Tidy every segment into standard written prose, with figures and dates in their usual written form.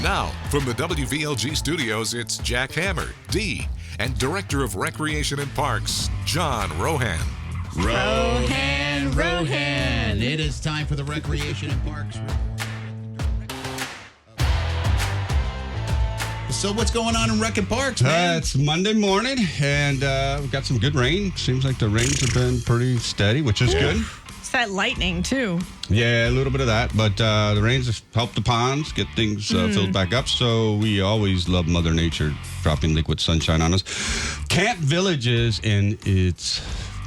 Now, from the WVLG studios, it's Jack Hammer, D, and Director of Recreation and Parks, John Rohan. Rohan. It is time for the Recreation and Parks Report. So what's going on in Rec and Parks, man? It's Monday morning, and we've got some good rain. Seems like the rains have been pretty steady, which is good. It's that lightning, too. Yeah, a little bit of that. But the rains have helped the ponds get things filled back up. So we always love Mother Nature dropping liquid sunshine on us. Camp Village is in its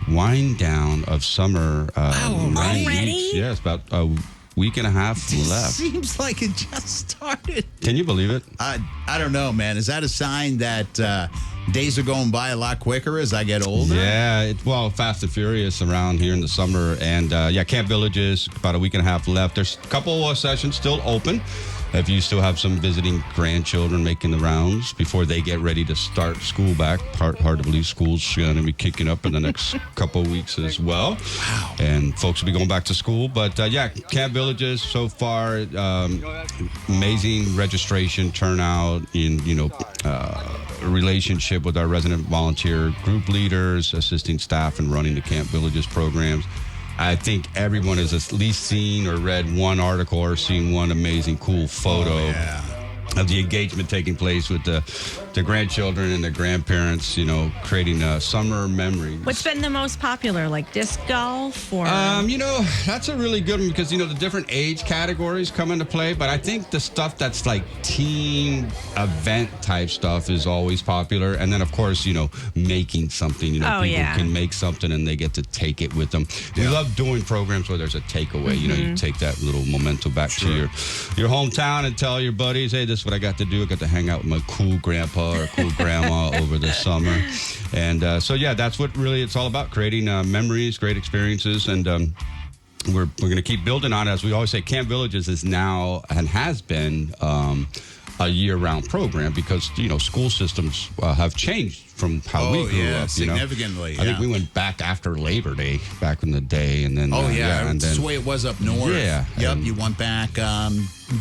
wind down of summer. Already? Yeah, it's about a week and a half left. Seems like it just started. Can you believe it? I don't know, man. Is that a sign that days are going by a lot quicker as I get older? Yeah, Fast and Furious around here in the summer. And Camp Village is about a week and a half left. There's a couple of sessions still open. If you still have some visiting grandchildren making the rounds before they get ready to start school back, hard to believe school's going to be kicking up in the next couple of weeks as well. Wow. And folks will be going back to school. But Camp Villages so far, amazing registration turnout in, relationship with our resident volunteer group leaders, assisting staff in running the Camp Villages programs. I think everyone has at least seen or read one article or seen one amazing, cool photo of the engagement taking place with the grandchildren and the grandparents, creating summer memories. What's been the most popular, like disc golf or? That's a really good one because, the different age categories come into play. But I think the stuff that's like team event type stuff is always popular. And then, of course, making something. People can make something and they get to take it with them. We love doing programs where there's a takeaway. You take that little memento back to your hometown and tell your buddies, hey, this is what I got to do. I got to hang out with my cool grandpa or cool grandma over the summer. And that's what really it's all about, creating memories, great experiences. And we're going to keep building on it. As we always say, Camp Villages is now and has been a year-round program because, school systems have changed from how we grew up. Significantly. I think we went back after Labor Day back in the day. And then, and that's the way it was up north. Yeah. Yep, you went back.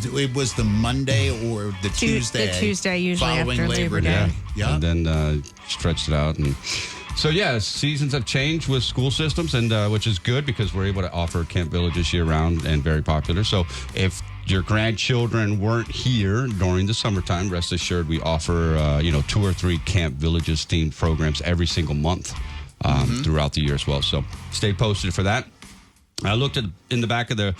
It was the Monday or the Tuesday. The Tuesday, usually following after Labor Day. Yeah. And then stretched it out. And so, seasons have changed with school systems, and which is good because we're able to offer Camp Villages year-round and very popular. So if your grandchildren weren't here during the summertime, rest assured we offer, 2 or 3 Camp Villages themed programs every single month throughout the year as well. So stay posted for that. I looked in the back of the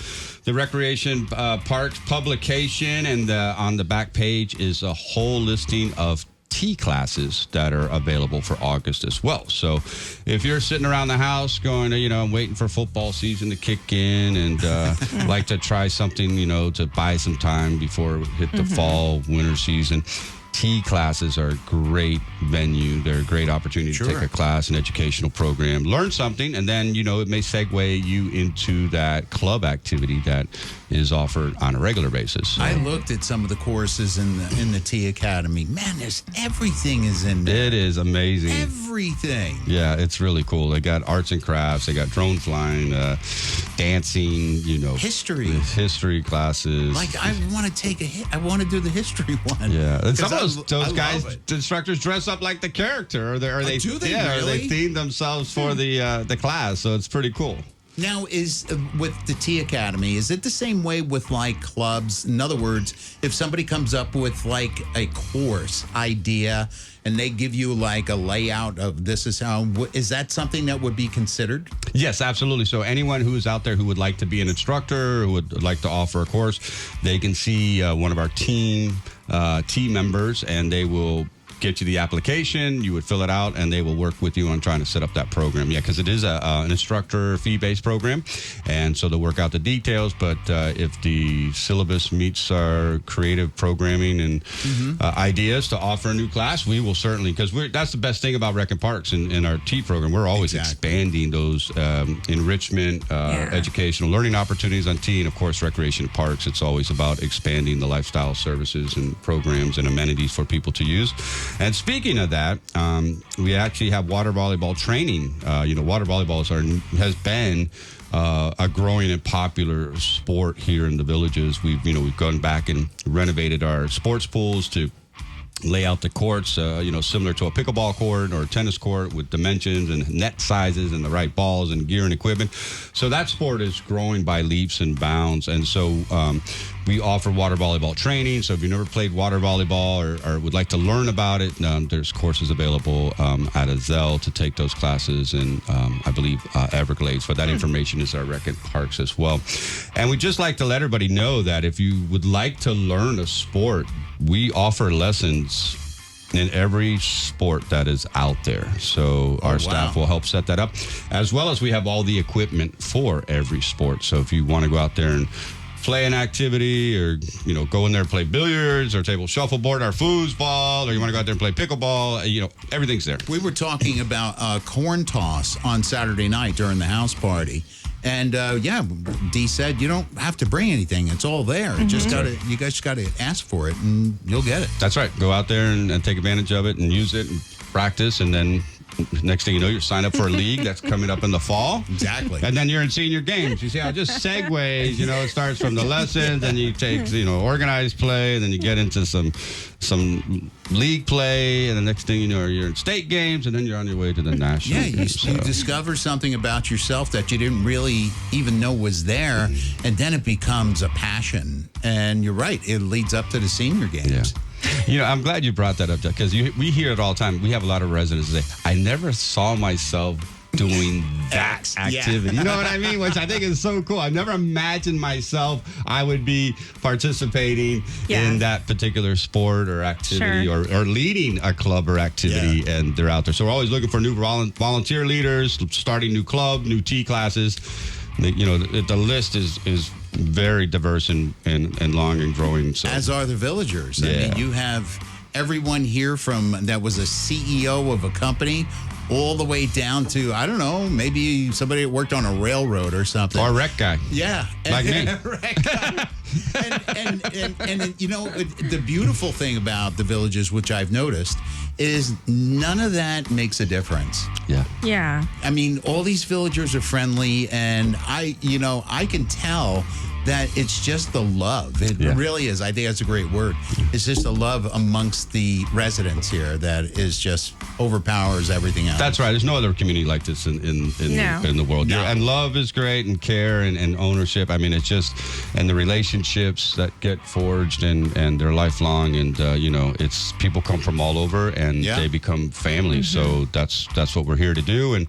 Recreation Parks publication, and on the back page is a whole listing of T classes that are available for August as well. So if you're sitting around the house going, I'm waiting for football season to kick in and like to try something, to buy some time before we hit the fall, winter season, T classes are a great venue. They're a great opportunity to take a class, an educational program, learn something, and then, it may segue you into that club activity that is offered on a regular basis. I looked at some of the courses in the T Academy. Man, everything is in there. It is amazing. Everything. Yeah, it's really cool. They got arts and crafts. They got drone flying, dancing, history classes. Like, I want to I want to do the history one. Yeah, and some of those guys, the instructors dress up like the character, or they do they or really? they theme themselves for the class. So it's pretty cool. Now, is with the T Academy, is it the same way with like clubs? In other words, if somebody comes up with like a course idea and they give you like a layout of this is how, is that something that would be considered? Yes, absolutely. So anyone who is out there who would like to be an instructor, who would like to offer a course, they can see one of our team members, and they will get you the application. You would fill it out, and they will work with you on trying to set up that program. Yeah, because it is an instructor fee-based program, and so they'll work out the details. But if the syllabus meets our creative programming and ideas to offer a new class, we will certainly, because that's the best thing about Rec and Parks in our T program. We're always expanding those enrichment, educational learning opportunities on T, and of course, Recreation and Parks. It's always about expanding the lifestyle services and programs and amenities for people to use. And speaking of that, we actually have water volleyball training. Water volleyball has been a growing and popular sport here in the villages. We've gone back and renovated our sports pools to lay out the courts, similar to a pickleball court or a tennis court with dimensions and net sizes and the right balls and gear and equipment. So that sport is growing by leaps and bounds. And so we offer water volleyball training. So if you've never played water volleyball or would like to learn about it, there's courses available at Azell to take those classes in, I believe, Everglades. But that information is at Rec and Parks as well. And we'd just like to let everybody know that if you would like to learn a sport, we offer lessons in every sport that is out there. So our staff will help set that up, as well as we have all the equipment for every sport. So if you want to go out there and play an activity or, go in there and play billiards or table shuffleboard or foosball, or you want to go out there and play pickleball, everything's there. We were talking about corn toss on Saturday night during the house party. And Dee said you don't have to bring anything; it's all there. You guys just gotta ask for it, and you'll get it. That's right. Go out there and take advantage of it and use it and practice, and then next thing you know, you're signed up for a league that's coming up in the fall. Exactly. And then you're in senior games. You see how it just segues, it starts from the lessons, then you take, organized play, and then you get into some league play, and the next thing you know, you're in state games, and then you're on your way to the national. Yeah, you discover something about yourself that you didn't really even know was there, and then it becomes a passion. And you're right, it leads up to the senior games. Yeah. I'm glad you brought that up, because we hear it all the time. We have a lot of residents say, I never saw myself doing that activity. Yeah. You know what I mean? Which I think is so cool. I never imagined myself I would be participating in that particular sport or activity or leading a club or activity, and they're out there. So we're always looking for new volunteer leaders, starting new club, new tea classes. The list is very diverse and long and growing. So. As are the villagers. I mean, you have everyone here from that was a CEO of a company all the way down to, I don't know, maybe somebody that worked on a railroad or something. Or a rec guy. Yeah. Like me. Rec guy. and the beautiful thing about the villages, which I've noticed, is none of that makes a difference. Yeah. I mean, all these villagers are friendly, and I can tell that it's just the love. It really is. I think that's a great word. It's just the love amongst the residents here that is just overpowers everything else. That's right. There's no other community like this in the world. No. And love is great, and care and ownership. I mean, it's just, and the relationships that get forged and they're lifelong, and it's people come from all over and they become family. So that's what we're here to do, and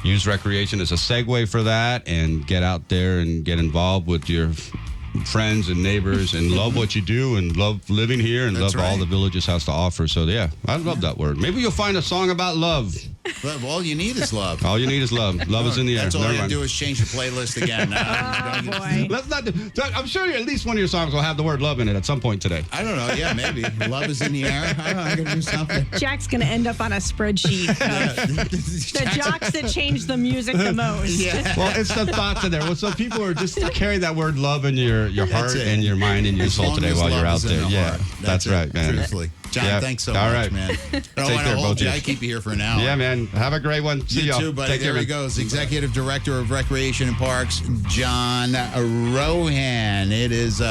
use recreation as a segue for that, and get out there and get involved with your friends and neighbors and love what you do and love living here and love all the villages has to offer. So I love that word. Maybe you'll find a song about love. Love, all you need is love. All you need is love. Love is in the air. That's all you gotta do is change the playlist again. Boy. Let's not I'm sure at least one of your songs will have the word love in it at some point today. I don't know. Yeah, maybe. Love is in the air. I don't know. I'm going to do something. Jack's going to end up on a spreadsheet of the jocks that change the music the most. Yeah. Well, it's the thoughts in there. Well, so people are just carry that word love in your heart and your mind and your As soul long today as while love you're out is in there. the Yeah, heart. that's it, right, man. Truthfully. John, thanks so All much, right. man. I don't Take want care, to hold both you. of you. I keep you here for an hour. Yeah, man. Have a great one. See You y'all. too, buddy. Take care, There he man. goes. Executive Director of Recreation and Parks, John Rohan. It is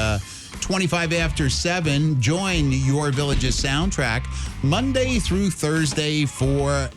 25 after 7. Join Your Village's soundtrack Monday through Thursday for